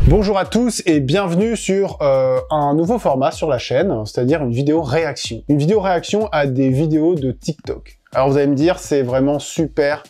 Bonjour à tous et bienvenue sur un nouveau format sur la chaîne, c'est-à-dire une vidéo réaction. Une vidéo réaction à des vidéos de TikTok. Alors vous allez me dire, c'est vraiment super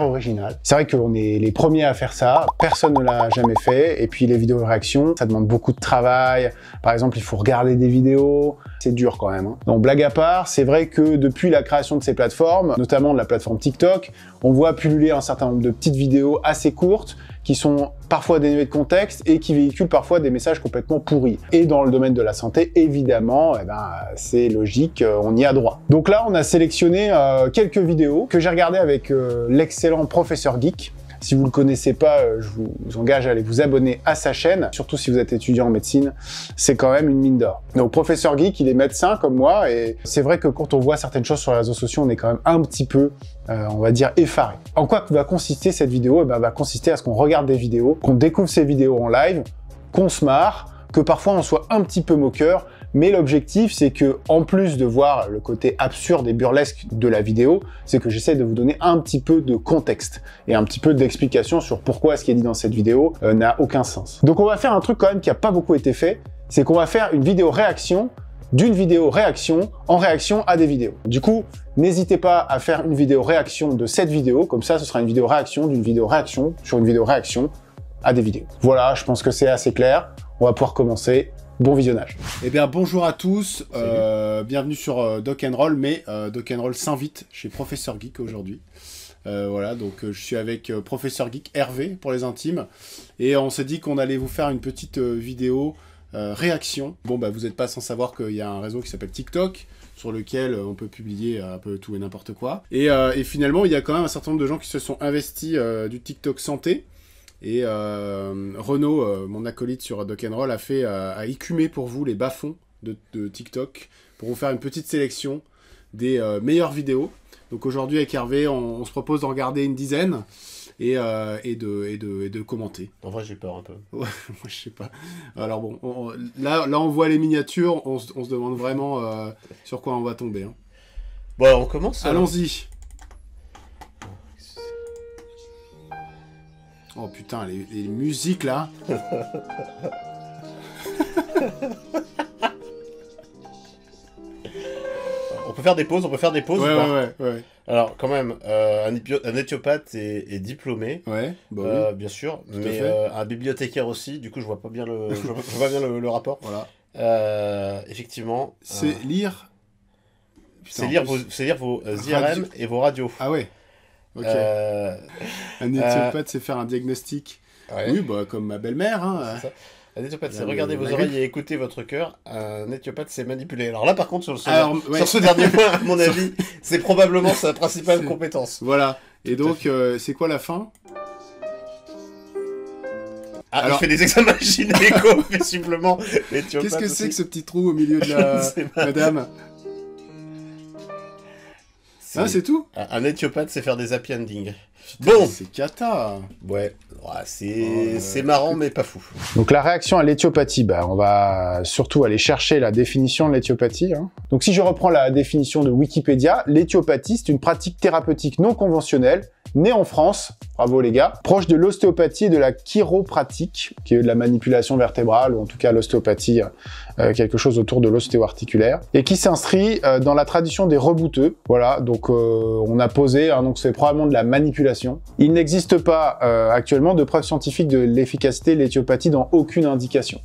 original. C'est vrai qu'on est les premiers à faire ça, personne ne l'a jamais fait, et puis les vidéos réaction, ça demande beaucoup de travail. Par exemple, il faut regarder des vidéos, c'est dur quand même. Donc blague à part, c'est vrai que depuis la création de ces plateformes, notamment de la plateforme TikTok, on voit pulluler un certain nombre de petites vidéos assez courtes, qui sont parfois dénuées de contexte et qui véhiculent parfois des messages complètement pourris. Et dans le domaine de la santé, évidemment, c'est logique, on y a droit. Donc là, on a sélectionné quelques vidéos que j'ai regardées avec l'excellent Professeur Geek. Si vous le connaissez pas, je vous engage à aller vous abonner à sa chaîne, surtout si vous êtes étudiant en médecine, c'est quand même une mine d'or. Donc Professeur Geek, il est médecin comme moi, et c'est vrai que quand on voit certaines choses sur les réseaux sociaux, on est quand même un petit peu, on va dire, effaré. En quoi va consister cette vidéo? Va consister à ce qu'on regarde des vidéos, qu'on découvre ces vidéos en live, qu'on se marre, que parfois on soit un petit peu moqueur, mais l'objectif, c'est que, en plus de voir le côté absurde et burlesque de la vidéo, c'est que j'essaie de vous donner un petit peu de contexte et un petit peu d'explication sur pourquoi ce qui est dit dans cette vidéo n'a aucun sens. Donc on va faire un truc quand même qui n'a pas beaucoup été fait, c'est qu'on va faire une vidéo réaction d'une vidéo réaction en réaction à des vidéos. Du coup, n'hésitez pas à faire une vidéo réaction de cette vidéo, comme ça ce sera une vidéo réaction d'une vidéo réaction sur une vidéo réaction à des vidéos. Voilà, je pense que c'est assez clair. On va pouvoir commencer. Bon visionnage. Eh bien, bonjour à tous, bienvenue sur Doc & Roll, mais Doc & Roll s'invite chez Professeur Geek aujourd'hui. Voilà, donc je suis avec Professeur Geek Hervé pour les intimes, et on s'est dit qu'on allait vous faire une petite vidéo réaction. Bon, bah vous n'êtes pas sans savoir qu'il y a un réseau qui s'appelle TikTok, sur lequel on peut publier un peu tout et n'importe quoi. Et finalement, il y a quand même un certain nombre de gens qui se sont investis du TikTok santé. Et Renaud, mon acolyte sur Doc & Roll, a écumé pour vous les bas-fonds de TikTok pour vous faire une petite sélection des meilleures vidéos. Donc aujourd'hui avec Hervé, on se propose d'en regarder une dizaine et de commenter. En vrai, j'ai peur un peu. Ouais, moi je sais pas. Alors bon, là on voit les miniatures, on se demande vraiment sur quoi on va tomber. Hein. Bon, on commence. Allons-y. Oh putain, les musiques là. On peut faire des pauses, Ouais. Alors, quand même, un éthiopathe est diplômé. Ouais, bah oui. Bien sûr, Tout mais un bibliothécaire aussi. Du coup, je vois pas bien le rapport. Voilà. Effectivement. C'est lire. C'est lire vos IRM et vos radios. Ah ouais. Ok. Un éthiopathe, c'est faire un diagnostic. Ouais. Oui, bah comme ma belle-mère. Hein. C'est ça. Un éthiopathe, c'est regarder vos oreilles et écouter votre cœur. Un éthiopathe, c'est manipuler. Alors là, par contre, sur ce dernier point, à mon avis, c'est probablement sa principale compétence. Voilà. Et donc, c'est quoi la fin? Alors, il fait des examens gynéco, visiblement. Qu'est-ce que c'est que ce petit trou au milieu de la madame? Ah, c'est tout? Un éthiopathe, c'est faire des happy endings. Bon, c'est cata. Ouais, c'est marrant, mais pas fou. Donc la réaction à l'éthiopathie, on va surtout aller chercher la définition de l'éthiopathie. Donc si je reprends la définition de Wikipédia, l'éthiopathie, c'est une pratique thérapeutique non conventionnelle, née en France, bravo les gars, proche de l'ostéopathie et de la chiropratique, qui est de la manipulation vertébrale, ou en tout cas l'ostéopathie, quelque chose autour de l'ostéo-articulaire, et qui s'inscrit dans la tradition des rebouteux. Voilà, donc on a posé, donc c'est probablement de la manipulation. Il n'existe pas actuellement de preuves scientifiques de l'efficacité de l'éthiopathie dans aucune indication.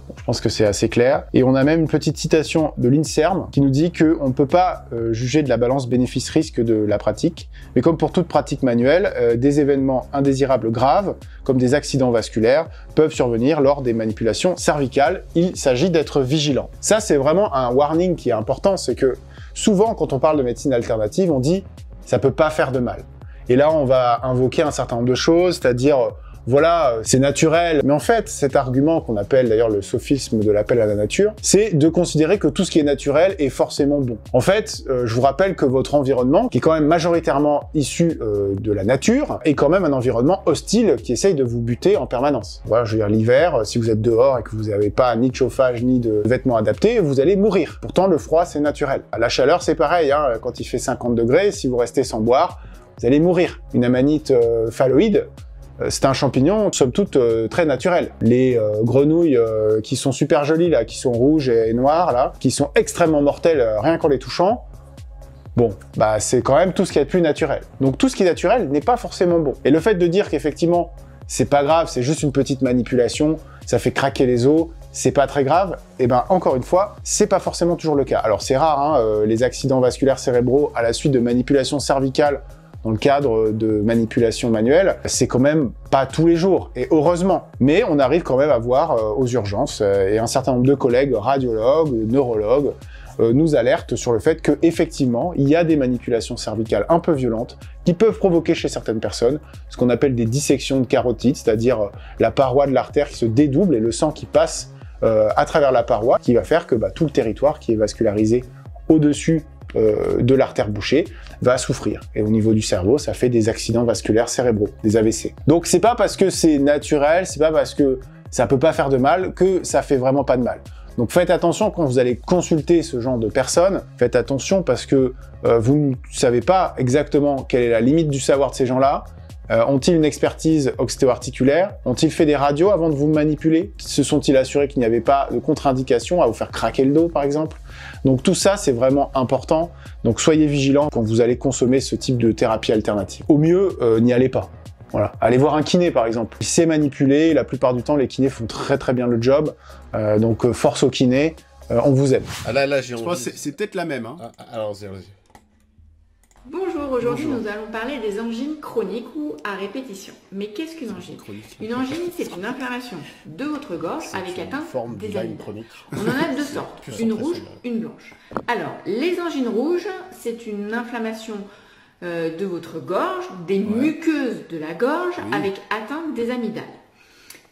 Bon, je pense que c'est assez clair. Et on a même une petite citation de l'INSERM qui nous dit qu'on ne peut pas juger de la balance bénéfice-risque de la pratique, mais comme pour toute pratique manuelle, des événements indésirables graves, comme des accidents vasculaires, peuvent survenir lors des manipulations cervicales. Il s'agit d'être vigilant. Ça, c'est vraiment un warning qui est important, c'est que souvent, quand on parle de médecine alternative, on dit « ça peut pas faire de mal ». Et là, on va invoquer un certain nombre de choses, c'est-à-dire voilà, c'est naturel. Mais en fait, cet argument qu'on appelle d'ailleurs le sophisme de l'appel à la nature, c'est de considérer que tout ce qui est naturel est forcément bon. En fait, je vous rappelle que votre environnement, qui est quand même majoritairement issu de la nature, est quand même un environnement hostile qui essaye de vous buter en permanence. Voilà, je veux dire, l'hiver, si vous êtes dehors et que vous n'avez pas ni de chauffage ni de vêtements adaptés, vous allez mourir. Pourtant, le froid, c'est naturel. La chaleur, c'est pareil, hein, quand il fait 50 degrés, si vous restez sans boire, vous allez mourir. Une amanite phalloïde, c'est un champignon, somme toute, très naturel. Les grenouilles qui sont super jolies, là, qui sont rouges et noires, là, qui sont extrêmement mortelles rien qu'en les touchant, bon, bah c'est quand même tout ce qui est plus naturel. Donc tout ce qui est naturel n'est pas forcément bon. Et le fait de dire qu'effectivement, c'est pas grave, c'est juste une petite manipulation, ça fait craquer les os, c'est pas très grave, et ben encore une fois, c'est pas forcément toujours le cas. Alors c'est rare, hein, les accidents vasculaires cérébraux à la suite de manipulations cervicales dans le cadre de manipulation manuelle, c'est quand même pas tous les jours, et heureusement. Mais on arrive quand même à voir aux urgences, et un certain nombre de collègues, radiologues, neurologues, nous alertent sur le fait qu'effectivement, il y a des manipulations cervicales un peu violentes qui peuvent provoquer chez certaines personnes ce qu'on appelle des dissections de carotide, c'est-à-dire la paroi de l'artère qui se dédouble et le sang qui passe à travers la paroi, qui va faire que tout le territoire qui est vascularisé au-dessus de l'artère bouchée va souffrir. Et au niveau du cerveau, ça fait des accidents vasculaires cérébraux, des AVC. Donc c'est pas parce que c'est naturel, c'est pas parce que ça peut pas faire de mal que ça fait vraiment pas de mal. Donc faites attention quand vous allez consulter ce genre de personnes, faites attention parce que vous ne savez pas exactement quelle est la limite du savoir de ces gens-là. Ont-ils une expertise ostéo-articulaire? Ont-ils fait des radios avant de vous manipuler? Se sont-ils assurés qu'il n'y avait pas de contre-indication à vous faire craquer le dos, par exemple? Donc tout ça, c'est vraiment important. Donc soyez vigilants quand vous allez consommer ce type de thérapie alternative. Au mieux, n'y allez pas. Voilà. Allez voir un kiné, par exemple. Il sait manipuler, la plupart du temps, les kinés font très très bien le job. Donc force au kiné, on vous aide. Ah là, j'ai envie. C'est peut-être la même. Hein. Alors, vas-y. Bonjour, aujourd'hui nous allons parler des angines chroniques ou à répétition. Mais qu'est-ce qu'une angine? Une angine, c'est une inflammation de votre gorge avec atteinte des amygdales. On en a deux sortes, une rouge, une blanche. Alors, les angines rouges, c'est une inflammation de votre gorge, des muqueuses de la gorge avec atteinte des amygdales.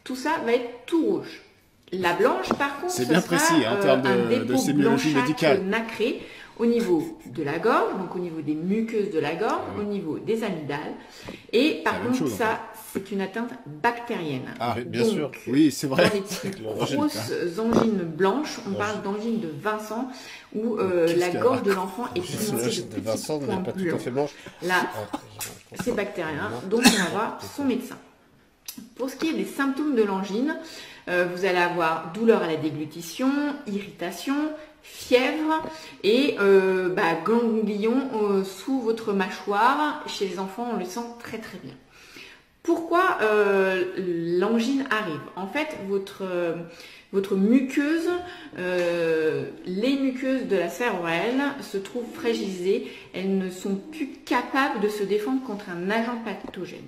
Tout ça va être tout rouge. La blanche, par contre, c'est bien précis en termes de sémiologie médicale. Nacré au niveau de la gorge, donc au niveau des muqueuses de la gorge, au niveau des amygdales. Et par contre, ça, c'est une atteinte bactérienne. Ah, bien sûr. Oui, c'est vrai. Dans les grosses angines blanches, on parle d'angine de Vincent, où la gorge de l'enfant est pimentée de petits points blancs. Là, c'est bactérien, donc on va voir son médecin. Pour ce qui est des symptômes de l'angine, vous allez avoir douleur à la déglutition, irritation, fièvre et ganglion sous votre mâchoire. Chez les enfants, on le sent très très bien. Pourquoi l'angine arrive? En fait, votre muqueuse, les muqueuses de la sphère orale se trouvent fragilisées. Elles ne sont plus capables de se défendre contre un agent pathogène.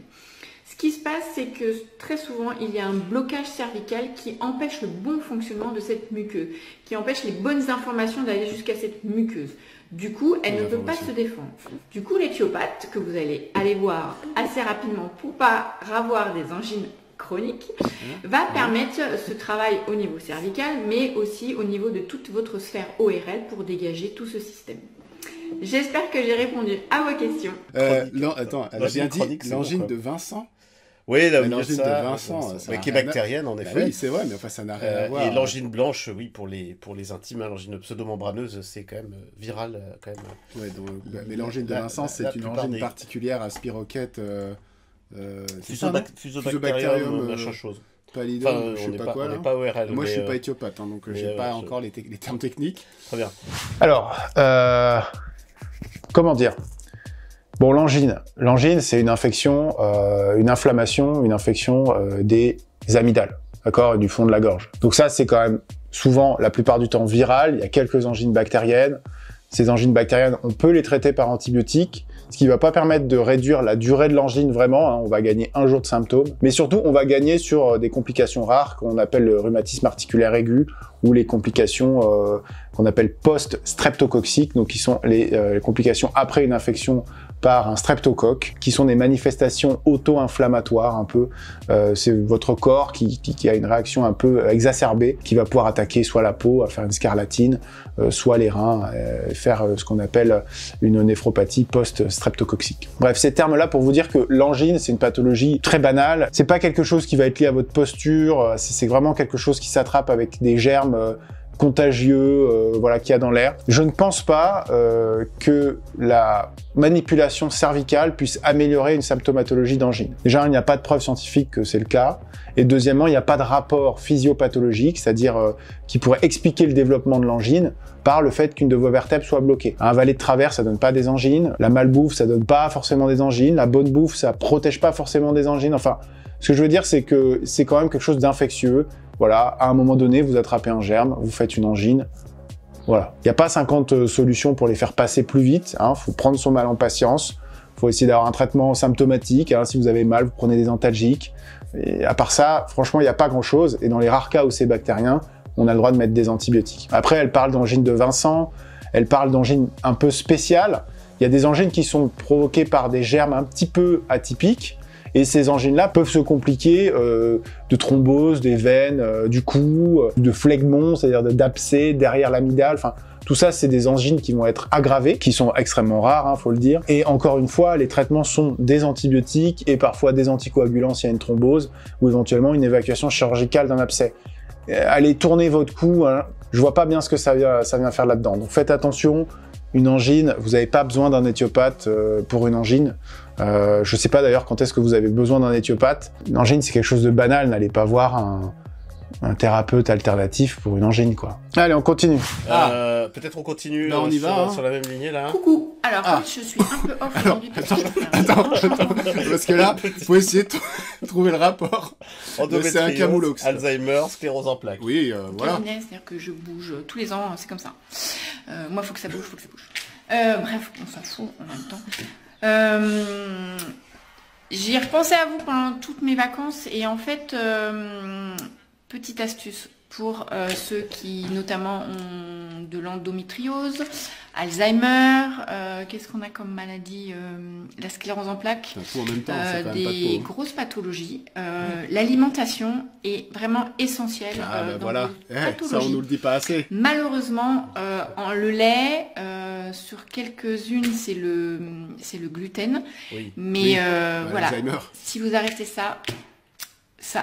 Ce qui se passe, c'est que très souvent, il y a un blocage cervical qui empêche le bon fonctionnement de cette muqueuse, qui empêche les bonnes informations d'aller jusqu'à cette muqueuse. Du coup, elle ne peut pas se défendre. Du coup, l'éthiopathe, que vous allez aller voir assez rapidement pour pas avoir des angines chroniques, va permettre ce travail au niveau cervical, mais aussi au niveau de toute votre sphère ORL pour dégager tout ce système. J'espère que j'ai répondu à vos questions. Attends, elle a bien dit l'angine de Vincent. Oui, l'angine de Vincent, qui est bactérienne en effet. Oui, c'est vrai, mais enfin ça n'a rien à voir. Et l'angine blanche, oui, pour les intimes, l'angine pseudomembraneuse, c'est quand même viral, quand même. Ouais, donc, mais l'angine de Vincent, c'est une angine particulière à spirochète. Fusobacterium, machin chose. Pallidum, je sais pas quoi. Pas ORL, moi, je suis pas éthiopathe, hein, donc j'ai pas encore les termes techniques. Très bien. Alors, comment dire? Bon, l'angine, c'est une infection, une inflammation, une infection des amygdales, d'accord, du fond de la gorge. Donc ça, c'est quand même souvent, la plupart du temps, viral. Il y a quelques angines bactériennes. Ces angines bactériennes, on peut les traiter par antibiotiques, ce qui va pas permettre de réduire la durée de l'angine vraiment, hein, on va gagner 1 jour de symptômes, mais surtout on va gagner sur des complications rares qu'on appelle le rhumatisme articulaire aigu ou les complications qu'on appelle post-streptococciques, donc qui sont les complications après une infection par un streptocoque, qui sont des manifestations auto-inflammatoires un peu. C'est votre corps qui a une réaction un peu exacerbée, qui va pouvoir attaquer soit la peau, à faire une scarlatine, soit les reins, faire ce qu'on appelle une néphropathie post-streptococcique. Bref, ces termes-là pour vous dire que l'angine, c'est une pathologie très banale. C'est pas quelque chose qui va être lié à votre posture, c'est vraiment quelque chose qui s'attrape avec des germes contagieux voilà, qu'il y a dans l'air. Je ne pense pas que la manipulation cervicale puisse améliorer une symptomatologie d'angine. Déjà, il n'y a pas de preuve scientifique que c'est le cas. Et deuxièmement, il n'y a pas de rapport physiopathologique, c'est-à-dire qui pourrait expliquer le développement de l'angine par le fait qu'une de vos vertèbres soit bloquée. Un valet de travers, ça donne pas des angines. La malbouffe, ça donne pas forcément des angines. La bonne bouffe, ça protège pas forcément des angines. Enfin, ce que je veux dire, c'est que c'est quand même quelque chose d'infectieux. Voilà, à un moment donné, vous attrapez un germe, vous faites une angine. Voilà. Il n'y a pas 50 solutions pour les faire passer plus vite. Faut prendre son mal en patience. Faut essayer d'avoir un traitement symptomatique. Si vous avez mal, vous prenez des antalgiques. Et à part ça, franchement, il n'y a pas grand-chose. Et dans les rares cas où c'est bactérien, on a le droit de mettre des antibiotiques. Après, elle parle d'angine de Vincent. Elle parle d'angine un peu spéciale. Il y a des angines qui sont provoquées par des germes un petit peu atypiques. Et ces angines-là peuvent se compliquer de thrombose des veines, du cou, de phlegmon, c'est-à-dire d'abcès derrière l'amygdale. Enfin, tout ça, c'est des angines qui vont être aggravées, qui sont extrêmement rares, faut le dire. Et encore une fois, les traitements sont des antibiotiques et parfois des anticoagulants s'il y a une thrombose ou éventuellement une évacuation chirurgicale d'un abcès. Allez tourner votre cou, je vois pas bien ce que ça vient faire là-dedans. Donc faites attention. Une angine, vous n'avez pas besoin d'un éthiopathe pour une angine. Je sais pas d'ailleurs quand est-ce que vous avez besoin d'un éthiopathe. Une angine, c'est quelque chose de banal. N'allez pas voir un thérapeute alternatif pour une angine, quoi. Allez, on continue. Peut-être on continue on y va, sur la même lignée, là. Coucou. Alors, je suis un peu off aujourd'hui. Attends. Parce que là, faut essayer de trouver le rapport. C'est un camoulox. Alzheimer, sclérose en plaques. Oui, voilà. C'est-à-dire que je bouge tous les ans, c'est comme ça. Moi, faut que ça bouge, bref, on s'en fout en même temps. J'ai repensé à vous pendant toutes mes vacances et en fait, petite astuce pour ceux qui notamment ont de l'endométriose, Alzheimer, qu'est-ce qu'on a comme maladie, la sclérose en plaques, en même temps, des grosses pathologies. L'alimentation est vraiment essentielle dans voilà. vos pathologies. Ça, on nous le dit pas assez. Malheureusement, le lait, sur quelques-unes, c'est le gluten. Oui. Mais voilà, Alzheimer. si vous arrêtez ça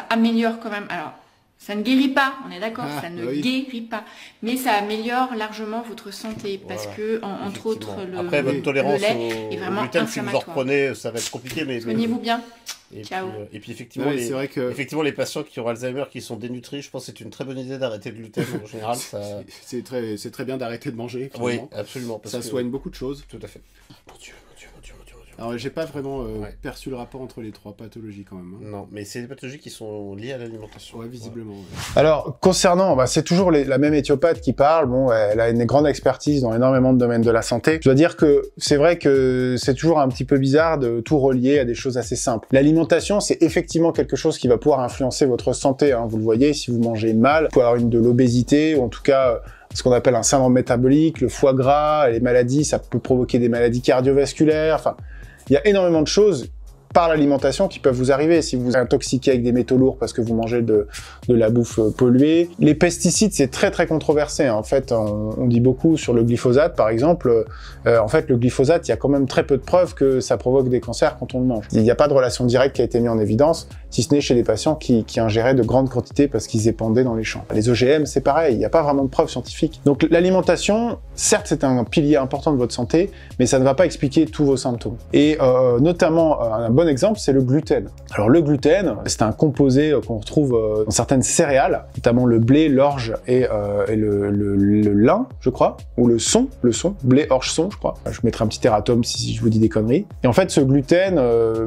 améliore quand même. Alors, ça ne guérit pas, on est d'accord, ça ne guérit pas, mais ça améliore largement votre santé parce que, entre autres, après, votre tolérance le lait est vraiment gluten, si vous en reprenez, ça va être compliqué. Mais soignez-vous bien. Ciao. Et puis effectivement, c'est vrai que... effectivement, les patients qui ont Alzheimer, qui sont dénutris, je pense que c'est une très bonne idée d'arrêter le gluten en général. C'est très bien d'arrêter de manger. Oui, absolument. Parce ça soigne beaucoup de choses. Tout à fait. Mon Dieu. Alors, j'ai pas vraiment perçu le rapport entre les trois pathologies quand même. Non, mais c'est des pathologies qui sont liées à l'alimentation. Ouais, visiblement. Ouais. Alors, concernant, c'est toujours la même éthiopathe qui parle. Bon, elle a une grande expertise dans énormément de domaines de la santé. Je dois dire que c'est vrai que c'est toujours un petit peu bizarre de tout relier à des choses assez simples. L'alimentation, c'est effectivement quelque chose qui va pouvoir influencer votre santé. Vous le voyez, si vous mangez mal, vous pouvez avoir de l'obésité, ou en tout cas... ce qu'on appelle un syndrome métabolique, le foie gras, les maladies, ça peut provoquer des maladies cardiovasculaires, enfin, il y a énormément de choses par l'alimentation qui peuvent vous arriver si vous êtes intoxiqué avec des métaux lourds parce que vous mangez de la bouffe polluée. Les pesticides, c'est très très controversé. En fait, on dit beaucoup sur le glyphosate, par exemple. En fait, le glyphosate, il y a quand même très peu de preuves que ça provoque des cancers quand on le mange. Il n'y a pas de relation directe qui a été mise en évidence, si ce n'est chez les patients qui ingéraient de grandes quantités parce qu'ils épandaient dans les champs. Les OGM, c'est pareil, il n'y a pas vraiment de preuves scientifiques. Donc l'alimentation, certes, c'est un pilier important de votre santé, mais ça ne va pas expliquer tous vos symptômes. Et notamment, un bon exemple, c'est le gluten. Alors le gluten, c'est un composé qu'on retrouve dans certaines céréales, notamment le blé, l'orge et le lin, je crois, ou le son, blé, orge, son, je crois. Je mettrai un petit erratum si je vous dis des conneries. Et en fait, ce gluten,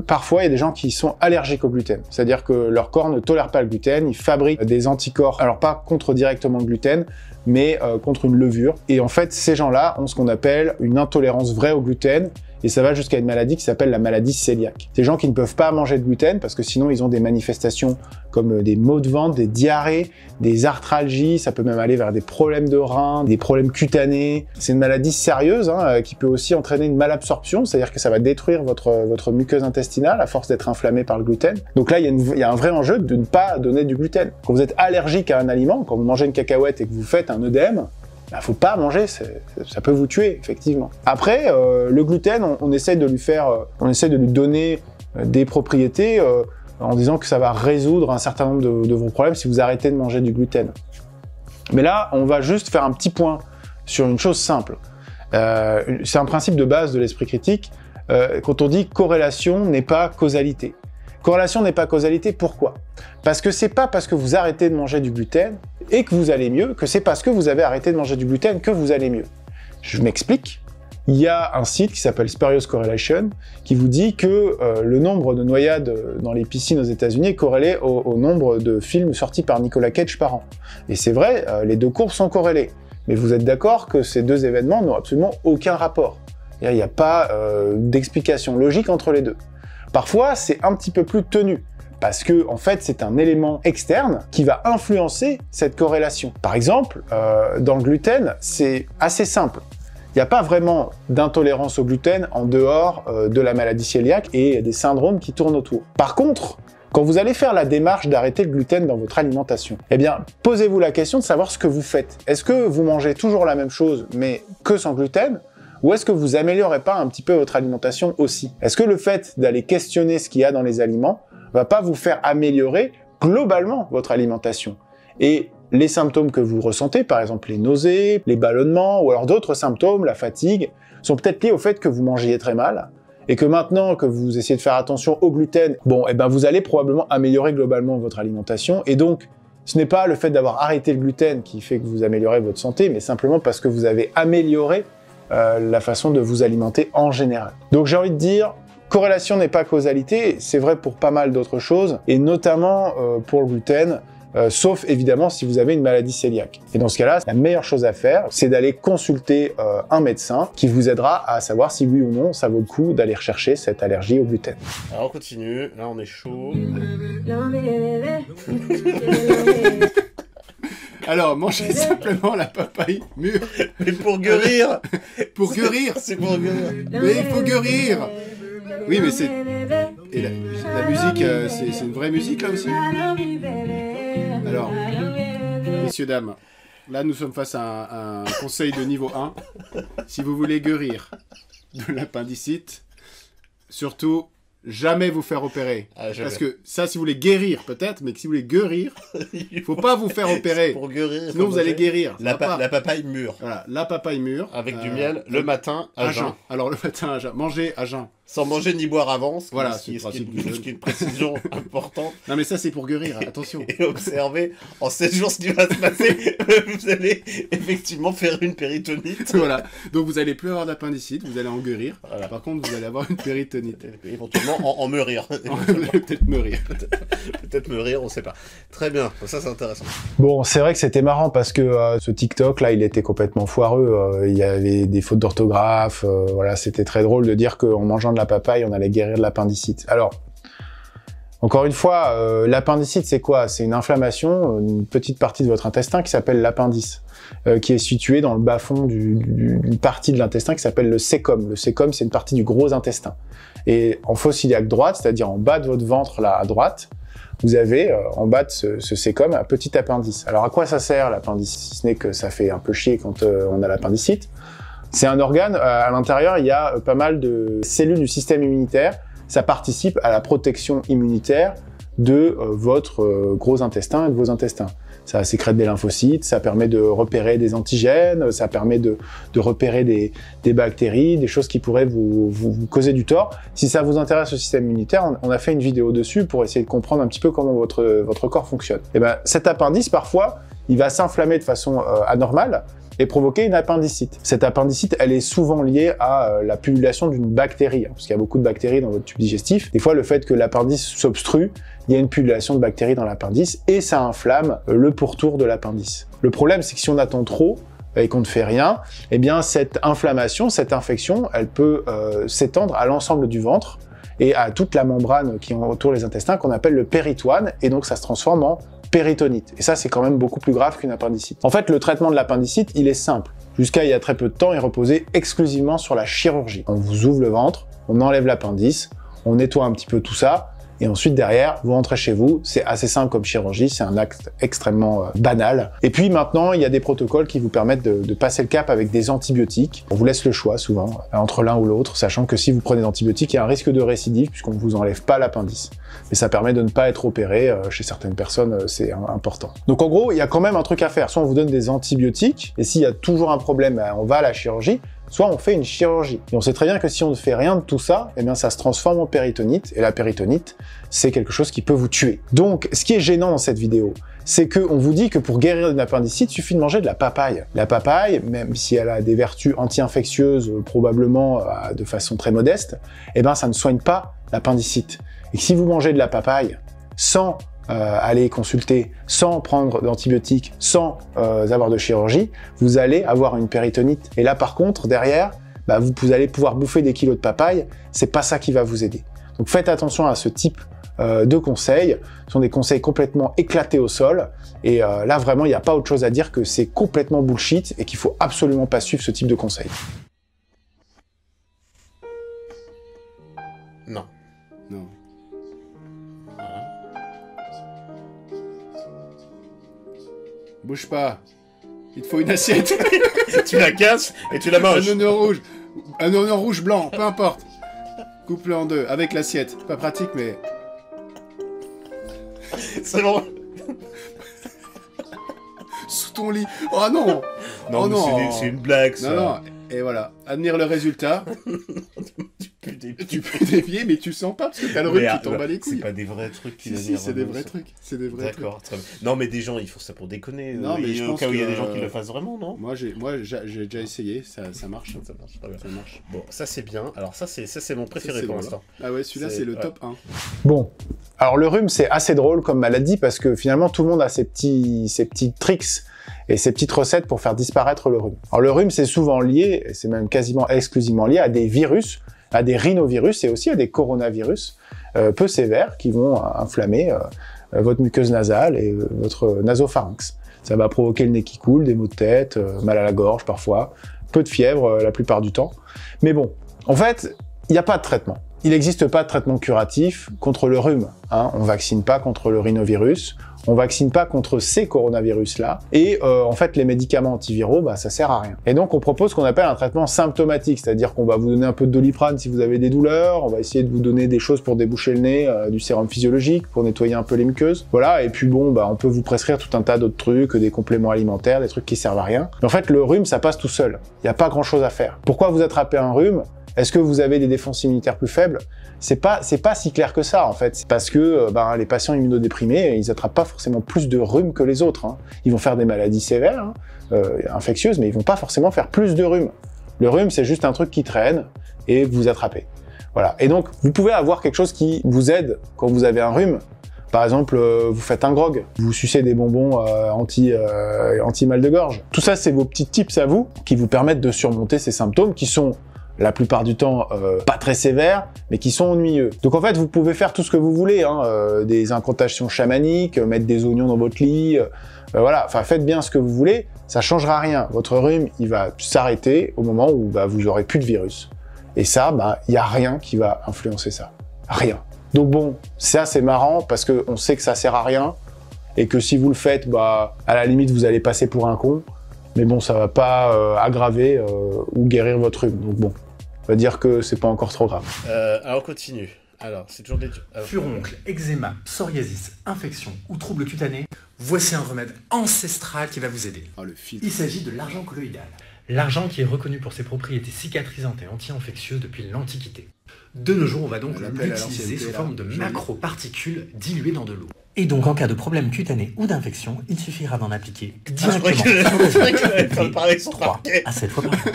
parfois, il y a des gens qui sont allergiques au gluten. C'est-à-dire que leur corps ne tolère pas le gluten, ils fabriquent des anticorps, alors pas contre directement le gluten, mais contre une levure. Et en fait, ces gens-là ont ce qu'on appelle une intolérance vraie au gluten, et ça va jusqu'à une maladie qui s'appelle la maladie cœliaque. Ces gens qui ne peuvent pas manger de gluten parce que sinon ils ont des manifestations comme des maux de ventre, des diarrhées, des arthralgies, ça peut même aller vers des problèmes de reins, des problèmes cutanés. C'est une maladie sérieuse qui peut aussi entraîner une malabsorption, c'est-à-dire que ça va détruire votre muqueuse intestinale à force d'être inflammée par le gluten. Donc là, il y a un vrai enjeu de ne pas donner du gluten. Quand vous êtes allergique à un aliment, quand vous mangez une cacahuète et que vous faites un œdème, faut pas manger, ça peut vous tuer, effectivement. Après, le gluten, on essaie de lui donner des propriétés en disant que ça va résoudre un certain nombre de vos problèmes si vous arrêtez de manger du gluten. Mais là, on va juste faire un petit point sur une chose simple. C'est un principe de base de l'esprit critique. Quand on dit corrélation n'est pas causalité. Corrélation n'est pas causalité, pourquoi? Parce que c'est pas parce que vous arrêtez de manger du gluten et que vous allez mieux, que c'est parce que vous avez arrêté de manger du gluten que vous allez mieux. Je m'explique. Il y a un site qui s'appelle Spurious Correlation qui vous dit que le nombre de noyades dans les piscines aux États-Unis est corrélé au nombre de films sortis par Nicolas Cage par an. Et c'est vrai, les deux courbes sont corrélées. Mais vous êtes d'accord que ces deux événements n'ont absolument aucun rapport. Il n'y a pas d'explication logique entre les deux. Parfois, c'est un petit peu plus tenu, parce que en fait, c'est un élément externe qui va influencer cette corrélation. Par exemple, dans le gluten, c'est assez simple. Il n'y a pas vraiment d'intolérance au gluten en dehors de la maladie cœliaque et des syndromes qui tournent autour. Par contre, quand vous allez faire la démarche d'arrêter le gluten dans votre alimentation, eh bien, posez-vous la question de savoir ce que vous faites. Est-ce que vous mangez toujours la même chose, mais que sans gluten ? Ou est-ce que vous améliorez pas un petit peu votre alimentation aussi? Est-ce que le fait d'aller questionner ce qu'il y a dans les aliments va pas vous faire améliorer globalement votre alimentation? Et les symptômes que vous ressentez, par exemple les nausées, les ballonnements, ou alors d'autres symptômes, la fatigue, sont peut-être liés au fait que vous mangiez très mal, et que maintenant que vous essayez de faire attention au gluten, bon, eh ben vous allez probablement améliorer globalement votre alimentation, et donc ce n'est pas le fait d'avoir arrêté le gluten qui fait que vous améliorez votre santé, mais simplement parce que vous avez amélioré la façon de vous alimenter en général. Donc j'ai envie de dire, corrélation n'est pas causalité, c'est vrai pour pas mal d'autres choses, et notamment pour le gluten, sauf évidemment si vous avez une maladie cœliaque. Et dans ce cas-là, la meilleure chose à faire, c'est d'aller consulter un médecin qui vous aidera à savoir si oui ou non ça vaut le coup d'aller rechercher cette allergie au gluten. Alors on continue, là on est chaud. Alors, mangez simplement la papaye mûre. Mais pour guérir. Pour guérir. C'est pour guérir. Mais il faut guérir. Oui, mais c'est... Et la musique, c'est une vraie musique, là, aussi. Alors, messieurs, dames, là, nous sommes face à un conseil de niveau 1. Si vous voulez guérir de l'appendicite, surtout... jamais vous faire opérer. Parce que ça, si vous voulez guérir, peut-être, mais que si vous voulez guérir, il faut pas vous faire opérer. Pour guérir. Sinon, vous allez guérir. La papaye mûre. Voilà, la papaye mûre. Avec du miel, le matin, à jeun. Alors, le matin, à jeun. Manger à jeun. Sans manger ni boire avant, voilà, ce qui est une précision importante. Non, mais ça, c'est pour guérir, attention. Et observez, en 7 jours, ce qui va se passer, vous allez effectivement faire une péritonite. Voilà, donc vous allez plus avoir d'appendicite, vous allez en guérir. Voilà. Par contre, vous allez avoir une péritonite. Et éventuellement, en meurir. Vous allez peut-être meurir. Peut-être meurir, on sait pas. Très bien, ça c'est intéressant. Bon, c'est vrai que c'était marrant parce que ce TikTok, là, il était complètement foireux. Il y avait des fautes d'orthographe. Voilà, c'était très drôle de dire qu'en mangeant de la papaye, on allait guérir de l'appendicite. Alors, encore une fois, l'appendicite, c'est quoi? C'est une inflammation, une petite partie de votre intestin qui s'appelle l'appendice, qui est située dans le bas-fond d'une partie de l'intestin qui s'appelle le cæcum. Le cæcum, c'est une partie du gros intestin. Et en fosse iliaque droite, c'est-à-dire en bas de votre ventre, là, à droite, vous avez, en bas de ce cæcum, un petit appendice. Alors, à quoi ça sert, l'appendice? Si ce n'est que ça fait un peu chier quand on a l'appendicite. C'est un organe, à l'intérieur, il y a pas mal de cellules du système immunitaire. Ça participe à la protection immunitaire de votre gros intestin et de vos intestins. Ça sécrète des lymphocytes, ça permet de repérer des antigènes, ça permet de repérer des bactéries, des choses qui pourraient vous causer du tort. Si ça vous intéresse le système immunitaire, on a fait une vidéo dessus pour essayer de comprendre un petit peu comment votre corps fonctionne. Et ben, cet appendice, parfois, il va s'inflammer de façon anormale et provoquer une appendicite. Cette appendicite, elle est souvent liée à la pullulation d'une bactérie, parce qu'il y a beaucoup de bactéries dans votre tube digestif. Des fois, le fait que l'appendice s'obstrue, il y a une pullulation de bactéries dans l'appendice et ça inflamme le pourtour de l'appendice. Le problème, c'est que si on attend trop et qu'on ne fait rien, eh bien cette inflammation, cette infection, elle peut s'étendre à l'ensemble du ventre et à toute la membrane qui entoure les intestins qu'on appelle le péritoine, et donc ça se transforme en péritonite. Et ça, c'est quand même beaucoup plus grave qu'une appendicite. En fait, le traitement de l'appendicite, il est simple. Jusqu'à il y a très peu de temps, il reposait exclusivement sur la chirurgie. On vous ouvre le ventre, on enlève l'appendice, on nettoie un petit peu tout ça, et ensuite derrière, vous rentrez chez vous. C'est assez simple comme chirurgie, c'est un acte extrêmement banal. Et puis maintenant, il y a des protocoles qui vous permettent de passer le cap avec des antibiotiques. On vous laisse le choix souvent entre l'un ou l'autre, sachant que si vous prenez des antibiotiques, il y a un risque de récidive puisqu'on ne vous enlève pas l'appendice. Mais ça permet de ne pas être opéré. Chez certaines personnes, c'est important. Donc en gros, il y a quand même un truc à faire. Soit on vous donne des antibiotiques, et s'il y a toujours un problème, on va à la chirurgie, soit on fait une chirurgie. Et on sait très bien que si on ne fait rien de tout ça, eh bien ça se transforme en péritonite, et la péritonite, c'est quelque chose qui peut vous tuer. Donc, ce qui est gênant dans cette vidéo, c'est qu'on vous dit que pour guérir une appendicite, il suffit de manger de la papaye. La papaye, même si elle a des vertus anti-infectieuses, probablement de façon très modeste, eh ben ça ne soigne pas l'appendicite. Et si vous mangez de la papaye sans aller consulter, sans prendre d'antibiotiques, sans avoir de chirurgie, vous allez avoir une péritonite. Et là, par contre, derrière, vous allez pouvoir bouffer des kilos de papaye, c'est pas ça qui va vous aider. Donc faites attention à ce type de conseils. Ce sont des conseils complètement éclatés au sol. Et là, vraiment, il n'y a pas autre chose à dire que c'est complètement bullshit et qu'il faut absolument pas suivre ce type de conseils. Non. Non. Bouge pas. Il te faut une assiette. Tu la casses et tu la manges. Un oignon rouge. Un oignon rouge blanc, peu importe. Coupe-le en deux, avec l'assiette. Pas pratique, mais... C'est bon. Sous ton lit. Oh non. Non, oh mais non. c'est une blague, ça. Non, non. Et voilà. Admire le résultat. Tu peux dévier, mais tu sens pas parce que t'as le rhume qui tombe à les couilles. C'est pas des vrais trucs qui Si, c'est des vrais trucs. C'est des vrais trucs. D'accord, très bien. Non, mais des gens, ils font ça pour déconner. Non, mais je pense au cas où il y a que, des gens qui le fassent vraiment, non? Moi, j'ai déjà essayé. Ça marche. Ça marche, très bien. Ça marche. Bon, ça c'est bien. Alors ça c'est mon préféré pour l'instant. Ah ouais, celui-là c'est le top 1. Bon, alors le rhume c'est assez drôle comme maladie parce que finalement tout le monde a ses petits tricks et ses petites recettes pour faire disparaître le rhume. Alors le rhume c'est souvent lié, et c'est même quasiment exclusivement lié à des virus, à des rhinovirus et aussi à des coronavirus peu sévères qui vont inflammer votre muqueuse nasale et votre nasopharynx. Ça va provoquer le nez qui coule, des maux de tête, mal à la gorge parfois, peu de fièvre la plupart du temps. Mais bon, en fait, il n'y a pas de traitement. Il n'existe pas de traitement curatif contre le rhume. On ne vaccine pas contre le rhinovirus, on ne vaccine pas contre ces coronavirus-là. Et en fait, les médicaments antiviraux, ça sert à rien. Et donc, on propose ce qu'on appelle un traitement symptomatique, c'est-à-dire qu'on va vous donner un peu de Doliprane si vous avez des douleurs, on va essayer de vous donner des choses pour déboucher le nez, du sérum physiologique, pour nettoyer un peu les muqueuses. Voilà, et puis bon, on peut vous prescrire tout un tas d'autres trucs, des compléments alimentaires, des trucs qui servent à rien. Mais en fait, le rhume, ça passe tout seul. Il n'y a pas grand-chose à faire. Pourquoi vous attrapez un rhume ? Est-ce que vous avez des défenses immunitaires plus faibles? C'est pas si clair que ça, en fait. C'est parce que les patients immunodéprimés, ils attrapent pas forcément plus de rhume que les autres. Ils vont faire des maladies sévères, infectieuses, mais ils vont pas forcément faire plus de rhume. Le rhume, c'est juste un truc qui traîne et vous attrapez. Voilà. Et donc, vous pouvez avoir quelque chose qui vous aide quand vous avez un rhume. Par exemple, vous faites un grog, vous sucez des bonbons anti-mal de gorge. Tout ça, c'est vos petits tips à vous qui vous permettent de surmonter ces symptômes qui sont la plupart du temps pas très sévères, mais qui sont ennuyeux. Donc en fait, vous pouvez faire tout ce que vous voulez, des incantations chamaniques, mettre des oignons dans votre lit, voilà, enfin faites bien ce que vous voulez, ça changera rien. Votre rhume, il va s'arrêter au moment où vous aurez plus de virus. Et ça, il y a rien qui va influencer ça. Rien. Donc bon, ça c'est marrant parce que on sait que ça sert à rien et que si vous le faites, à la limite vous allez passer pour un con. Mais bon, ça va pas aggraver ou guérir votre rhume. Donc bon, on va dire que c'est pas encore trop grave. Alors on continue. Alors, c'est toujours des... Furoncle, eczéma, psoriasis, infection ou troubles cutanés, voici un remède ancestral qui va vous aider. Oh, le filtre. Il s'agit de l'argent colloïdal. L'argent qui est reconnu pour ses propriétés cicatrisantes et anti-infectieuses depuis l'Antiquité. De nos jours, on va donc l'utiliser sous forme de macroparticules diluées dans de l'eau. Et donc, en cas de problème cutané ou d'infection, il suffira d'en appliquer directement sur les 3 à 7 fois par jour.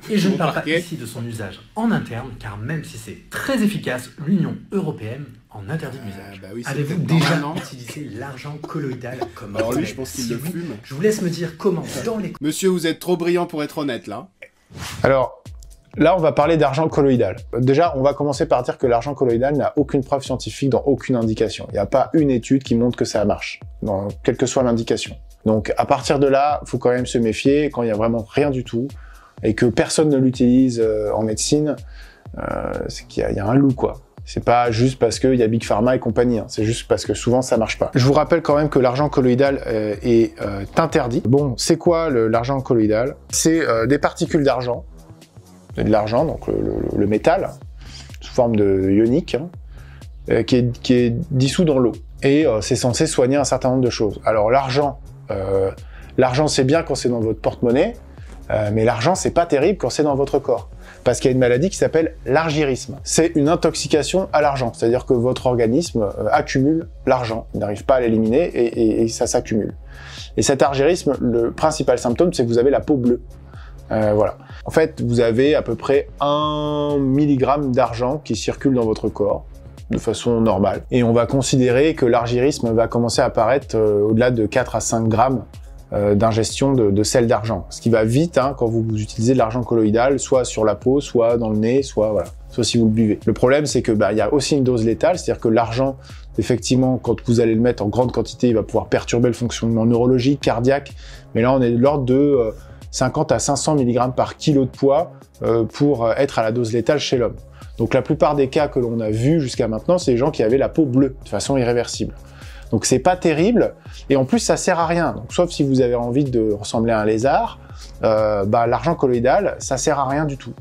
Et je ne parle pas ici de son usage en interne, car même si c'est très efficace, l'Union européenne en interdit l'usage. Oui, avez-vous déjà utilisé l'argent colloïdal comme Alors lui, je pense qu'il le fume. Je vous laisse me dire comment dans les... Monsieur, vous êtes trop brillant pour être honnête, là. Alors, là, on va parler d'argent colloïdal. Déjà, on va commencer par dire que l'argent colloïdal n'a aucune preuve scientifique dans aucune indication. Il n'y a pas une étude qui montre que ça marche, dans quelle que soit l'indication. Donc, à partir de là, il faut quand même se méfier quand il n'y a vraiment rien du tout et que personne ne l'utilise en médecine, c'est qu'il y a un loup, quoi. C'est pas juste parce qu'il y a Big Pharma et compagnie, hein. C'est juste parce que souvent ça marche pas. Je vous rappelle quand même que l'argent colloïdal est interdit. Bon, c'est quoi l'argent colloïdal? C'est des particules d'argent, de l'argent, donc le métal, sous forme de ionique, hein, qui est dissous dans l'eau. Et c'est censé soigner un certain nombre de choses. Alors l'argent c'est bien quand c'est dans votre porte-monnaie, mais l'argent c'est pas terrible quand c'est dans votre corps. Parce qu'il y a une maladie qui s'appelle l'argyrisme. C'est une intoxication à l'argent, c'est-à-dire que votre organisme accumule l'argent, il n'arrive pas à l'éliminer et ça s'accumule. Et cet argyrisme, le principal symptôme, c'est que vous avez la peau bleue. Voilà. En fait, vous avez à peu près 1 mg d'argent qui circule dans votre corps de façon normale. Et on va considérer que l'argyrisme va commencer à apparaître au-delà de 4 à 5 grammes d'ingestion de sel d'argent. Ce qui va vite hein, quand vous utilisez de l'argent colloïdal, soit sur la peau, soit dans le nez, soit si vous le buvez. Le problème, c'est que y a aussi une dose létale, c'est-à-dire que l'argent, effectivement, quand vous allez le mettre en grande quantité, il va pouvoir perturber le fonctionnement neurologique, cardiaque, mais là, on est de l'ordre de 50 à 500 mg par kilo de poids pour être à la dose létale chez l'homme. Donc la plupart des cas que l'on a vus jusqu'à maintenant, c'est les gens qui avaient la peau bleue, de façon irréversible. Donc c'est pas terrible, et en plus ça sert à rien. Donc, sauf si vous avez envie de ressembler à un lézard, l'argent colloïdal, ça sert à rien du tout.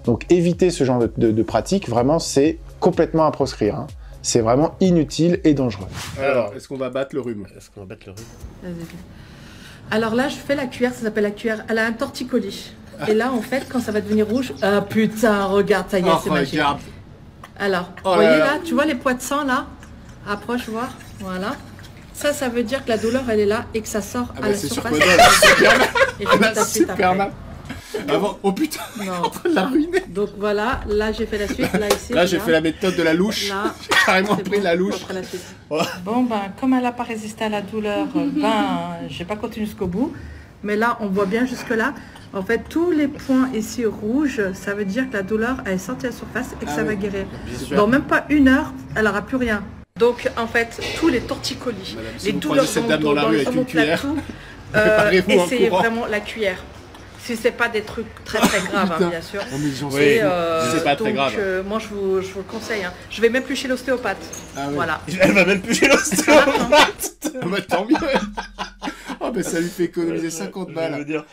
Donc évitez ce genre de pratique, vraiment c'est complètement à proscrire. Hein. C'est vraiment inutile et dangereux. Alors, est-ce qu'on va battre le rhume? Alors là, je fais la cuillère, ça s'appelle la cuillère, elle a un torticolis. Et là, en fait, quand ça va devenir rouge, ah putain, regarde, ça y est, c'est magique. Alors, vous voyez là, tu vois les poids de sang là? Approche, voir, voilà. Ça veut dire que la douleur, elle est là et que ça sort à la surface. C'est super mal. Avant, oh putain, on est en train de la ruiner. Donc voilà, là j'ai fait la suite, là ici. Là j'ai fait la méthode de la louche. Là, j'ai carrément pris la louche. La suite. Bon comme elle n'a pas résisté à la douleur, j'ai pas continué jusqu'au bout. Mais là, on voit bien jusque là. En fait, tous les points ici rouges, ça veut dire que la douleur elle est sortie à la surface et que ça va guérir. Dans même pas 1 heure, elle n'aura plus rien. Donc en fait, tous les torticolis, les douleurs dans les omoplateaux, essayez vraiment la cuillère. Si c'est pas des trucs très graves, hein, bien sûr. C'est pas très grave. Moi, je vous le conseille. Hein. Je vais même plus chez l'ostéopathe. Ah, oui. Voilà. Elle va même plus chez l'ostéopathe. Tant mieux. Oh, ben ça lui fait économiser 50 balles. Je veux dire,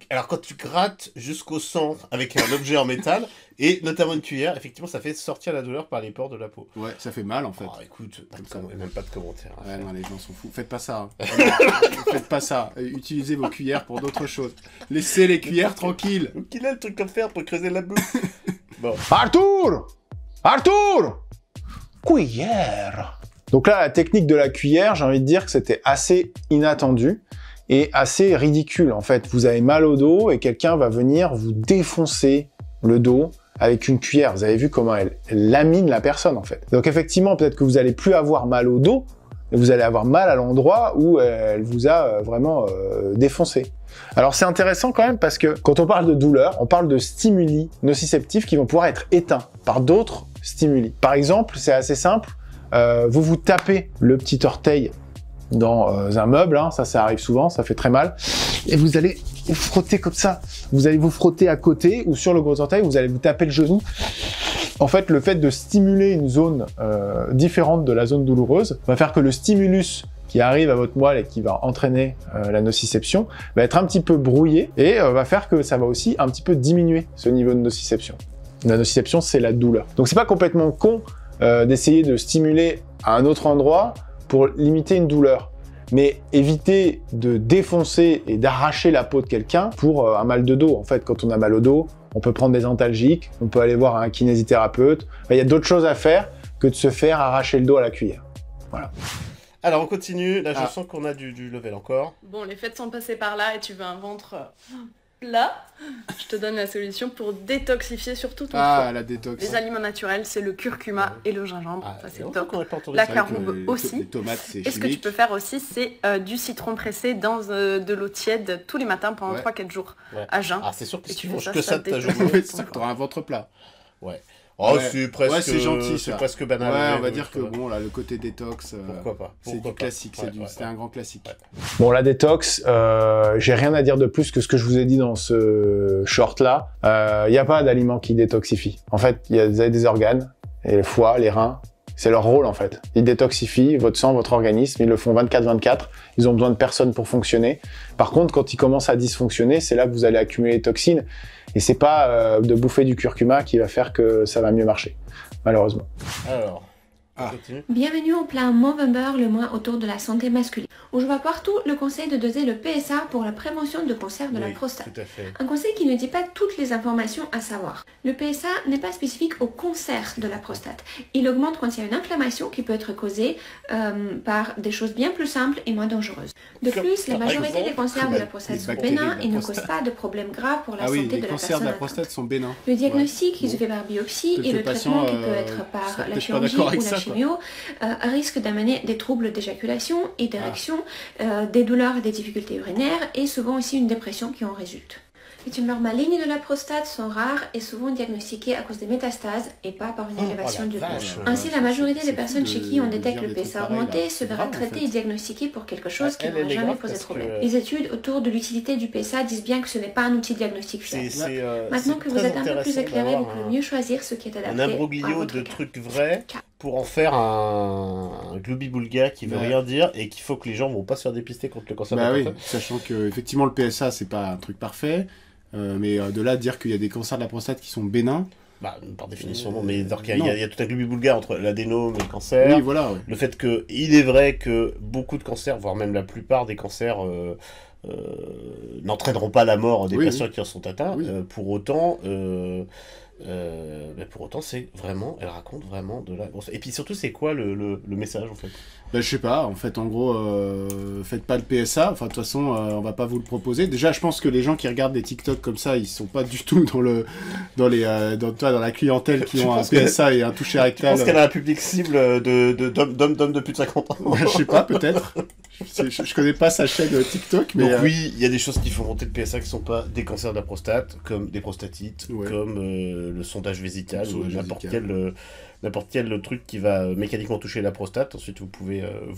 alors quand tu grattes jusqu'au centre avec un objet en métal, et notamment une cuillère, effectivement ça fait sortir la douleur par les pores de la peau. Ouais, ça fait mal en fait. Oh, écoute, même pas de commentaires. Ouais, non, les gens sont fous. Faites pas ça. Hein. Faites pas ça. Utilisez vos cuillères pour d'autres choses. Laissez les cuillères tranquilles. Qu'il a le truc à faire pour creuser la boue. Bon. Arthur, cuillère. Donc là, la technique de la cuillère, j'ai envie de dire que c'était assez inattendu et assez ridicule. En fait, vous avez mal au dos et quelqu'un va venir vous défoncer le dos avec une cuillère. Vous avez vu comment elle lamine la personne, en fait. Donc effectivement, peut-être que vous allez plus avoir mal au dos, mais vous allez avoir mal à l'endroit où elle vous a vraiment défoncé. Alors c'est intéressant quand même parce que quand on parle de douleur, on parle de stimuli nociceptifs qui vont pouvoir être éteints par d'autres stimuli. Par exemple, c'est assez simple, vous vous tapez le petit orteil dans un meuble, hein, ça arrive souvent, ça fait très mal, et vous allez vous frotter comme ça, vous allez vous frotter à côté ou sur le gros orteil, vous allez vous taper le genou. En fait, le fait de stimuler une zone différente de la zone douloureuse va faire que le stimulus qui arrive à votre moelle et qui va entraîner la nociception va être un petit peu brouillé et va faire que ça va aussi un petit peu diminuer ce niveau de nociception. La nociception, c'est la douleur. Donc c'est pas complètement con d'essayer de stimuler à un autre endroit pour limiter une douleur. Mais évitez de défoncer et d'arracher la peau de quelqu'un pour un mal de dos. En fait, quand on a mal au dos, on peut prendre des antalgiques, on peut aller voir un kinésithérapeute. Il y a d'autres choses à faire que de se faire arracher le dos à la cuillère. Voilà. Alors on continue, là je sens qu'on a du level encore. Bon, les fêtes sont passées par là et tu veux un ventre plat. Je te donne la solution pour détoxifier surtout ton foie. La détox. Les aliments naturels, c'est le curcuma et le gingembre. Ça c'est top. La caroube aussi. Les tomates, c'est et ce que tu peux faire aussi, c'est du citron pressé dans de l'eau tiède tous les matins pendant 3-4 jours à jeun. Ah c'est sûr que si tu manges que ça de ta journée, tu auras un ventre plat. Ouais. Oh, c'est presque, c'est gentil, c'est presque banal. Ouais, on va dire que bon, là, le côté détox, pourquoi pas. C'est du classique, c'est un grand classique. Ouais. Bon, la détox, j'ai rien à dire de plus que ce que je vous ai dit dans ce short-là. Il n'y a pas d'aliment qui détoxifie. En fait, vous avez des organes, Et le foie, les reins, c'est leur rôle en fait. Ils détoxifient votre sang, votre organisme, ils le font 24/24, ils ont besoin de personne pour fonctionner. Par contre, quand ils commencent à dysfonctionner, c'est là que vous allez accumuler les toxines. Et c'est pas de bouffer du curcuma qui va faire que ça va mieux marcher, malheureusement. Alors... Bienvenue au plan Movember, le mois autour de la santé masculine, où je vois partout le conseil de doser le PSA pour la prévention de cancer de la prostate. Un conseil qui ne dit pas toutes les informations à savoir. Le PSA n'est pas spécifique au cancer de la prostate. Il augmente quand il y a une inflammation qui peut être causée par des choses bien plus simples et moins dangereuses. De plus, la majorité des cancers de la prostate sont bénins et ne causent pas de problèmes graves pour la santé de la personne. Les cancers de la prostate sont bénins. Le diagnostic, il se fait par biopsie et le traitement qui peut être par la chirurgie ou la chimio risque d'amener des troubles d'éjaculation et d'érection, des douleurs et des difficultés urinaires et souvent aussi une dépression qui en résulte. Les tumeurs malignes de la prostate sont rares et souvent diagnostiquées à cause des métastases et pas par une élévation du vache. Ainsi, la majorité des personnes chez qui on détecte le PSA augmenté se verra traitée et diagnostiquée pour quelque chose qui n'aura jamais posé de problème. Les études autour de l'utilité du PSA disent bien que ce n'est pas un outil diagnostique fiable. Maintenant que vous êtes un peu plus éclairé, vous pouvez mieux choisir ce qui est adapté. Un imbroglio de trucs vrais pour en faire un gloubi-boulga qui veut rien dire et qu'il faut que les gens vont pas se faire dépister contre le cancer de la prostate. Sachant que effectivement le PSA c'est pas un truc parfait. Mais de là à dire qu'il y a des cancers de la prostate qui sont bénins. Bah, par définition, non, mais il y a tout un glubi-boulga entre l'adénome et le cancer. Oui, voilà. Ouais. Le fait que, il est vrai que beaucoup de cancers, voire même la plupart des cancers, n'entraîneront pas la mort des patients qui en sont atteints. Pour autant, c'est vraiment, elle raconte vraiment de la... Et puis surtout, c'est quoi le message en fait? Je sais pas, en fait, en gros, faites pas le PSA, enfin, de toute façon, on va pas vous le proposer. Déjà, je pense que les gens qui regardent des TikTok comme ça, ils sont pas du tout dans la clientèle qui ont un PSA et un toucher rectal. Je pense qu'elle a un public cible d'hommes de plus de 50 ans. Je sais pas, peut-être. Je connais pas sa chaîne TikTok, mais... Donc oui, il y a des choses qui font monter le PSA qui sont pas des cancers de la prostate, comme des prostatites, comme le sondage vésical, ou n'importe quel truc qui va mécaniquement toucher la prostate. Ensuite, vous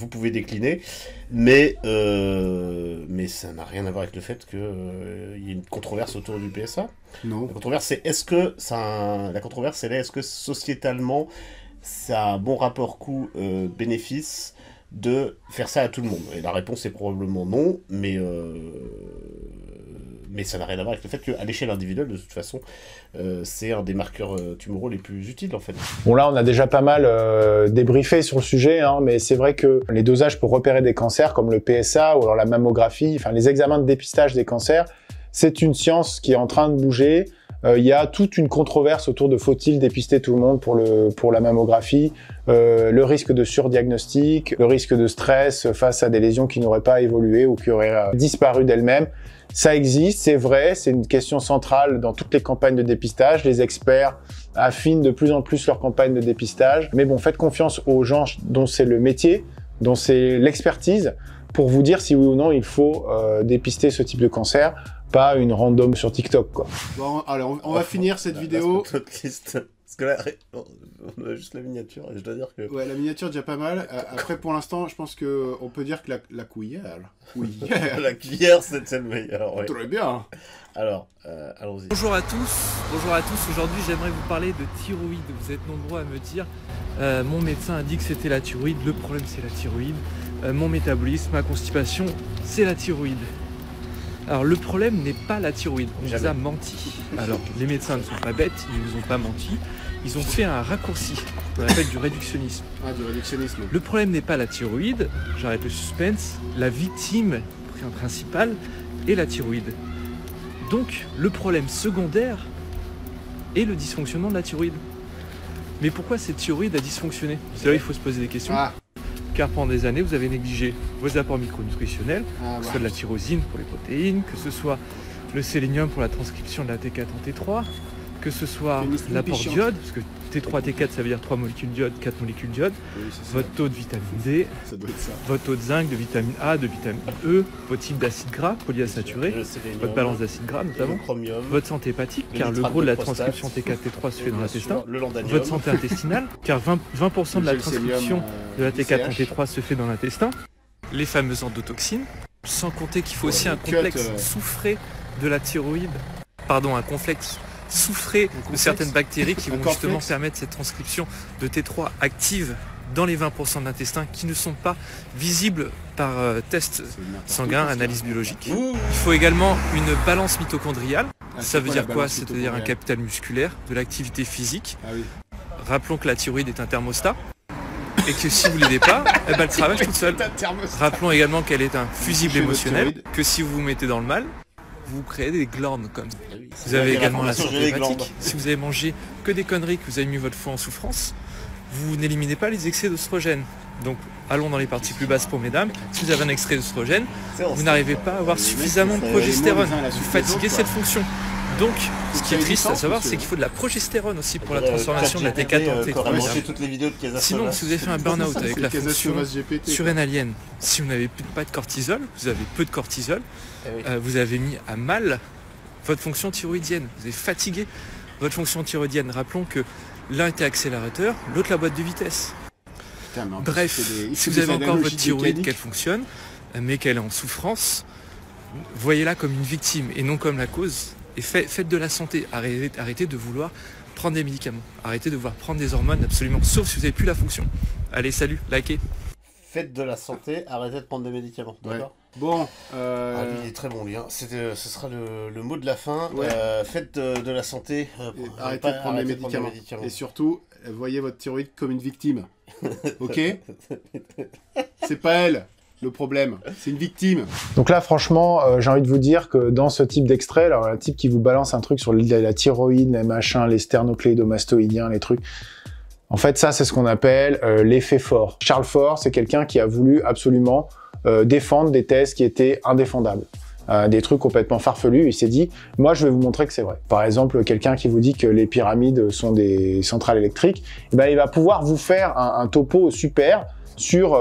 pouvez décliner, mais ça n'a rien à voir avec le fait qu'il y ait une controverse autour du PSA. Non. La controverse, c'est est-ce que sociétalement, c'est un bon rapport coût-bénéfice de faire ça à tout le monde? Et la réponse est probablement non, mais ça n'a rien à voir avec le fait qu'à l'échelle individuelle, de toute façon, c'est un des marqueurs tumoraux les plus utiles, en fait. Bon, là, on a déjà pas mal débriefé sur le sujet, mais c'est vrai que les dosages pour repérer des cancers, comme le PSA ou alors la mammographie, enfin les examens de dépistage des cancers, c'est une science qui est en train de bouger. Il y a toute une controverse autour de faut-il dépister tout le monde pour la mammographie, le risque de surdiagnostic, le risque de stress face à des lésions qui n'auraient pas évolué ou qui auraient disparu d'elles-mêmes. Ça existe, c'est vrai, c'est une question centrale dans toutes les campagnes de dépistage. Les experts affinent de plus en plus leurs campagnes de dépistage. Mais bon, faites confiance aux gens dont c'est le métier, dont c'est l'expertise, pour vous dire si oui ou non il faut dépister ce type de cancer. Pas une random sur TikTok, quoi. Bon, alors, on va finir cette vidéo. Parce que là, on a juste la miniature, et je dois dire que... Ouais, la miniature, déjà pas mal. Après, pour l'instant, je pense qu'on peut dire que la cuillère... la cuillère, c'était le meilleur, ouais. Très bien. Alors, allons-y. Bonjour à tous. Aujourd'hui, j'aimerais vous parler de thyroïde. Vous êtes nombreux à me dire, mon médecin a dit que c'était la thyroïde. Le problème, c'est la thyroïde. Mon métabolisme, ma constipation, c'est la thyroïde. Alors le problème n'est pas la thyroïde, on nous a menti. Alors les médecins ne sont pas bêtes, ils ne nous ont pas menti, ils ont fait un raccourci, on appelle du réductionnisme. Ah, du réductionnisme. Le problème n'est pas la thyroïde, j'arrête le suspense, la victime principale est la thyroïde. Donc le problème secondaire est le dysfonctionnement de la thyroïde. Mais pourquoi cette thyroïde a dysfonctionné? C'est là il faut se poser des questions. Car pendant des années, vous avez négligé vos apports micronutritionnels, que ce soit de la tyrosine pour les protéines, que ce soit le sélénium pour la transcription de la T4 en T3, que ce soit l'apport d'iode, parce que T3, T4, ça veut dire 3 molécules d'iode, 4 molécules d'iode, votre taux de vitamine D, votre taux de zinc, de vitamine A, de vitamine E, votre type d'acide gras polyinsaturé, votre balance d'acide gras notamment, votre santé hépatique, car le gros de la transcription T4, T3 se fait dans l'intestin, votre santé intestinale, car 20% de la transcription de la T4 en T3 se fait dans l'intestin, les fameuses endotoxines, sans compter qu'il faut aussi un complexe souffré de la thyroïde, un complexe souffrez de certaines bactéries qui vont justement permettre cette transcription de T3 active dans les 20% de l'intestin qui ne sont pas visibles par test sanguin, analyse biologique. Il faut également une balance mitochondriale. Ça veut dire quoi? C'est-à-dire un capital musculaire, de l'activité physique. Rappelons que la thyroïde est un thermostat et que si vous ne l'aidez pas, elle travaille toute seule. Rappelons également qu'elle est un fusible émotionnel, que si vous vous mettez dans le mal, vous créez des glandes comme ça. Vous avez également la santé hépatique. Si vous avez mangé que des conneries, que vous avez mis votre foie en souffrance, vous n'éliminez pas les excès d'œstrogène. Donc allons dans les parties plus basses pour mesdames. Si vous avez un excès d'œstrogène, vous n'arrivez pas à avoir suffisamment de progestérone. Vous fatiguez cette fonction. Donc, ce qui est triste à savoir, c'est qu'il faut de la progestérone aussi pour la transformation de la T4 en T3. Sinon, si vous avez fait un burn-out avec la fonction surrénalienne, si vous n'avez pas de cortisol, vous avez peu de cortisol, vous avez mis à mal votre fonction thyroïdienne. Vous avez fatigué votre fonction thyroïdienne. Rappelons que l'un était accélérateur, l'autre la boîte de vitesse. Bref, si vous avez encore votre thyroïde qu'elle fonctionne, mais qu'elle est en souffrance, voyez-la comme une victime et non comme la cause. Et faites de la santé, arrêtez de vouloir prendre des médicaments, arrêtez de vouloir prendre des hormones absolument, sauf si vous n'avez plus la fonction. Allez, salut, likez. Faites de la santé, arrêtez de prendre des médicaments, d'accord? Bon, lui, il est très bon, lui. Hein. Ce sera le mot de la fin. Faites de la santé, arrêtez de prendre des médicaments. Et surtout, voyez votre thyroïde comme une victime. Ok? C'est pas elle le problème, c'est une victime. Donc là, franchement, j'ai envie de vous dire que dans ce type d'extrait, alors un type qui vous balance un truc sur la thyroïde, les machins, les sternocléidomastoïdiens, les trucs, en fait, ça, c'est ce qu'on appelle l'effet Ford. Charles Ford, c'est quelqu'un qui a voulu absolument défendre des thèses qui étaient indéfendables. Des trucs complètement farfelus, il s'est dit, moi je vais vous montrer que c'est vrai. Par exemple, quelqu'un qui vous dit que les pyramides sont des centrales électriques, eh ben, il va pouvoir vous faire un topo super sur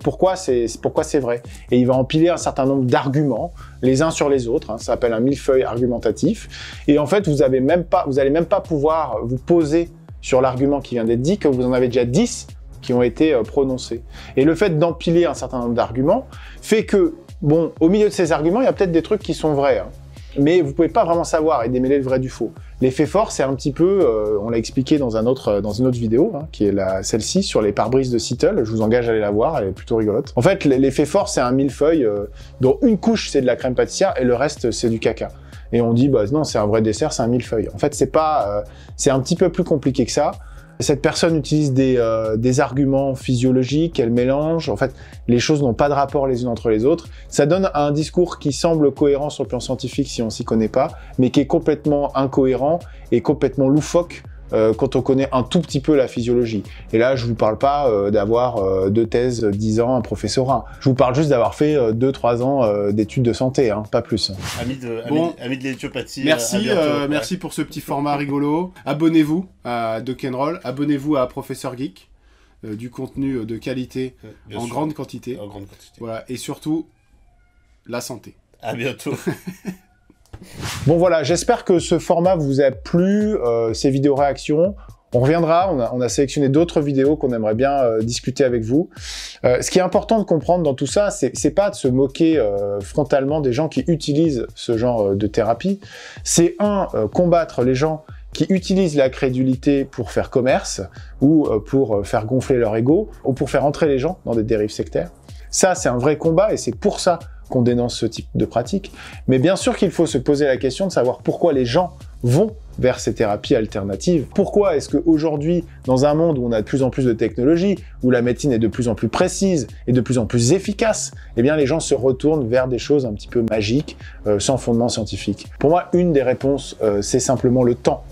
pourquoi c'est vrai. Et il va empiler un certain nombre d'arguments, les uns sur les autres, hein, ça s'appelle un millefeuille argumentatif, et en fait vous allez même pas pouvoir vous poser sur l'argument qui vient d'être dit, que vous en avez déjà 10 qui ont été prononcés. Et le fait d'empiler un certain nombre d'arguments fait que, bon, au milieu de ces arguments, il y a peut-être des trucs qui sont vrais, hein, mais vous pouvez pas vraiment savoir et démêler le vrai du faux. L'effet Ford, c'est un petit peu, on l'a expliqué dans une autre vidéo, hein, qui est celle-ci, sur les pare-brises de Seattle, je vous engage à aller la voir, elle est plutôt rigolote. En fait, l'effet Ford, c'est un millefeuille dont une couche c'est de la crème pâtissière et le reste c'est du caca. Et on dit, bah non, c'est un vrai dessert, c'est un millefeuille. En fait, c'est pas, c'est un petit peu plus compliqué que ça. Cette personne utilise des arguments physiologiques, elle mélange. En fait, les choses n'ont pas de rapport les unes entre les autres. Ça donne un discours qui semble cohérent sur le plan scientifique si on s'y connaît pas, mais qui est complètement incohérent et complètement loufoque quand on connaît un tout petit peu la physiologie. Et là, je vous parle pas d'avoir 2 thèses, 10 ans, un professorat. Je vous parle juste d'avoir fait 2-3 ans d'études de santé, hein, pas plus. Amis de l'éthiopathie. Merci pour ce petit format rigolo. Abonnez-vous à Dock'n'Roll, abonnez-vous à Professeur Geek, du contenu de qualité en grande quantité. Voilà, et surtout, la santé. À bientôt. Bon voilà, j'espère que ce format vous a plu, ces vidéos réactions. On reviendra, on a sélectionné d'autres vidéos qu'on aimerait bien discuter avec vous. Ce qui est important de comprendre dans tout ça, c'est pas de se moquer frontalement des gens qui utilisent ce genre de thérapie. C'est combattre les gens qui utilisent la crédulité pour faire commerce, ou pour faire gonfler leur ego, ou pour faire entrer les gens dans des dérives sectaires. Ça, c'est un vrai combat, et c'est pour ça qu'on dénonce ce type de pratique. Mais bien sûr qu'il faut se poser la question de savoir pourquoi les gens vont vers ces thérapies alternatives. Pourquoi est-ce qu'aujourd'hui, dans un monde où on a de plus en plus de technologies, où la médecine est de plus en plus précise et de plus en plus efficace, eh bien les gens se retournent vers des choses un petit peu magiques, sans fondement scientifique. Pour moi, une des réponses, c'est simplement le temps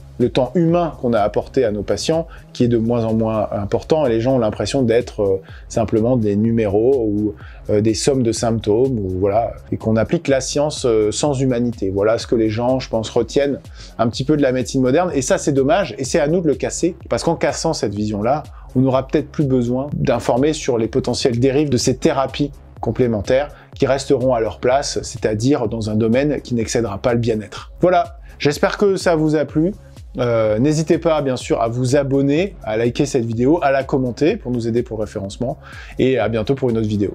humain qu'on a apporté à nos patients, qui est de moins en moins important, et les gens ont l'impression d'être simplement des numéros ou des sommes de symptômes, ou voilà, et qu'on applique la science sans humanité. Voilà ce que les gens, je pense, retiennent un petit peu de la médecine moderne, et ça c'est dommage, et c'est à nous de le casser, parce qu'en cassant cette vision-là, on n'aura peut-être plus besoin d'informer sur les potentielles dérives de ces thérapies complémentaires qui resteront à leur place, c'est-à-dire dans un domaine qui n'excédera pas le bien-être. Voilà, j'espère que ça vous a plu. N'hésitez pas bien sûr à vous abonner, à liker cette vidéo, à la commenter pour nous aider pour le référencement, et à bientôt pour une autre vidéo.